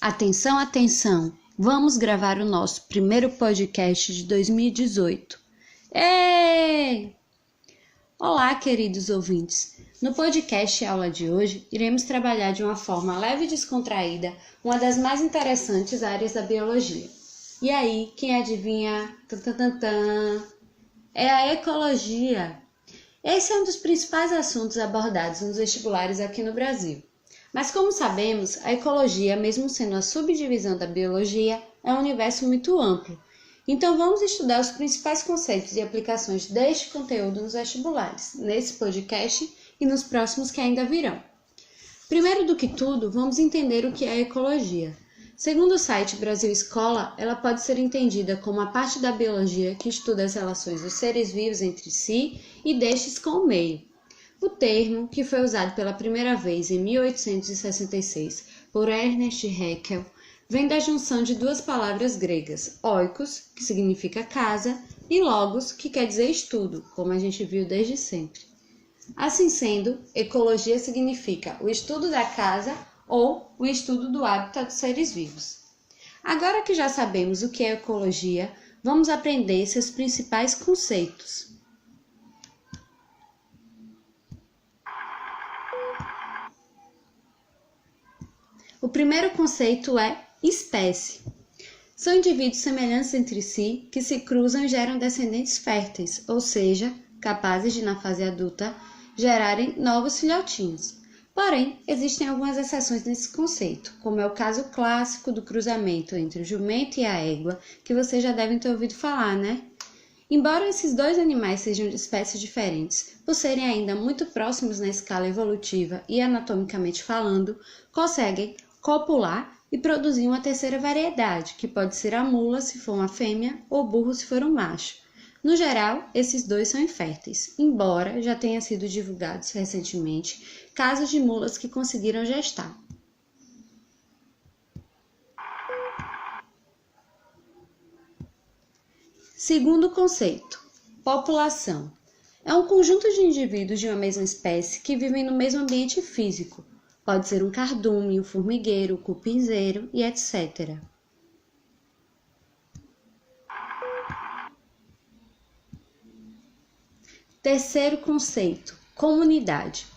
Atenção, atenção! Vamos gravar o nosso primeiro podcast de 2018. Ei! Olá, queridos ouvintes! No podcast aula de hoje, iremos trabalhar de uma forma leve e descontraída uma das mais interessantes áreas da biologia. E aí, quem adivinha? É a ecologia! Esse é um dos principais assuntos abordados nos vestibulares aqui no Brasil. Mas como sabemos, a ecologia, mesmo sendo a subdivisão da biologia, é um universo muito amplo. Então vamos estudar os principais conceitos e aplicações deste conteúdo nos vestibulares, nesse podcast e nos próximos que ainda virão. Primeiro do que tudo, vamos entender o que é a ecologia. Segundo o site Brasil Escola, ela pode ser entendida como a parte da biologia que estuda as relações dos seres vivos entre si e destes com o meio. O termo, que foi usado pela primeira vez em 1866 por Ernest Haeckel, vem da junção de duas palavras gregas, oikos, que significa casa, e logos, que quer dizer estudo, como a gente viu desde sempre. Assim sendo, ecologia significa o estudo da casa ou o estudo do hábitat dos seres vivos. Agora que já sabemos o que é ecologia, vamos aprender seus principais conceitos. O primeiro conceito é espécie. São indivíduos semelhantes entre si que se cruzam e geram descendentes férteis, ou seja, capazes de, na fase adulta, gerarem novos filhotinhos. Porém, existem algumas exceções nesse conceito, como é o caso clássico do cruzamento entre o jumento e a égua, que vocês já devem ter ouvido falar, né? Embora esses dois animais sejam de espécies diferentes, por serem ainda muito próximos na escala evolutiva e anatomicamente falando, conseguem copular e produzir uma terceira variedade, que pode ser a mula se for uma fêmea ou o burro se for um macho. No geral, esses dois são inférteis, embora já tenha sido divulgados recentemente casos de mulas que conseguiram gestar. Segundo conceito, população. É um conjunto de indivíduos de uma mesma espécie que vivem no mesmo ambiente físico. Pode ser um cardume, um formigueiro, um cupinzeiro e etc. Terceiro conceito, comunidade.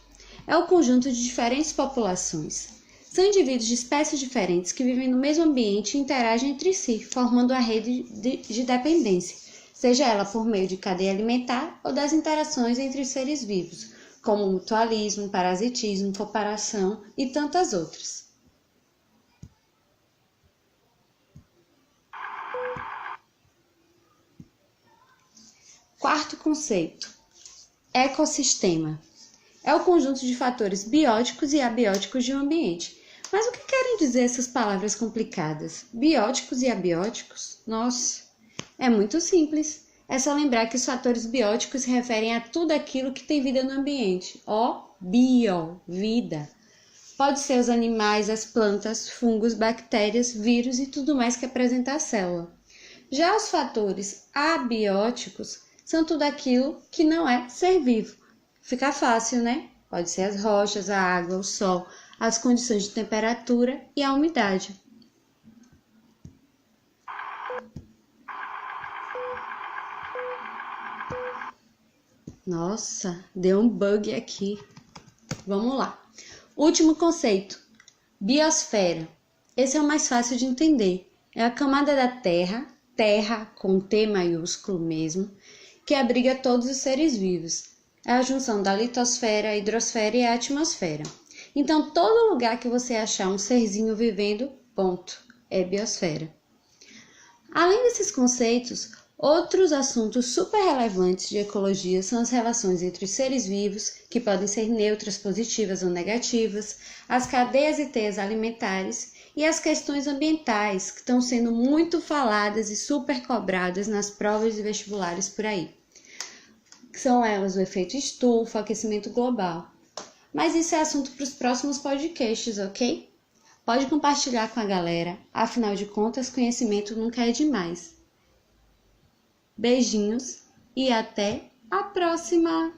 É o conjunto de diferentes populações. São indivíduos de espécies diferentes que vivem no mesmo ambiente e interagem entre si, formando uma rede de dependência, seja ela por meio de cadeia alimentar ou das interações entre os seres vivos, como mutualismo, parasitismo, cooperação e tantas outras. Quarto conceito, ecossistema. É o conjunto de fatores bióticos e abióticos de um ambiente. Mas o que querem dizer essas palavras complicadas? Bióticos e abióticos? Nossa, é muito simples. É só lembrar que os fatores bióticos se referem a tudo aquilo que tem vida no ambiente. Bio, vida. Pode ser os animais, as plantas, fungos, bactérias, vírus e tudo mais que apresenta a célula. Já os fatores abióticos são tudo aquilo que não é ser vivo. Fica fácil, né? Pode ser as rochas, a água, o sol, as condições de temperatura e a umidade. Nossa, deu um bug aqui. Vamos lá. Último conceito, biosfera. Esse é o mais fácil de entender. É a camada da Terra, Terra com T maiúsculo mesmo, que abriga todos os seres vivos. É a junção da litosfera, a hidrosfera e a atmosfera. Então, todo lugar que você achar um serzinho vivendo, ponto, é biosfera. Além desses conceitos, outros assuntos super relevantes de ecologia são as relações entre os seres vivos, que podem ser neutras, positivas ou negativas, as cadeias e teias alimentares e as questões ambientais, que estão sendo muito faladas e super cobradas nas provas de vestibulares por aí. São elas o efeito estufa, aquecimento global. Mas isso é assunto para os próximos podcasts, ok? Pode compartilhar com a galera, afinal de contas, conhecimento nunca é demais. Beijinhos e até a próxima!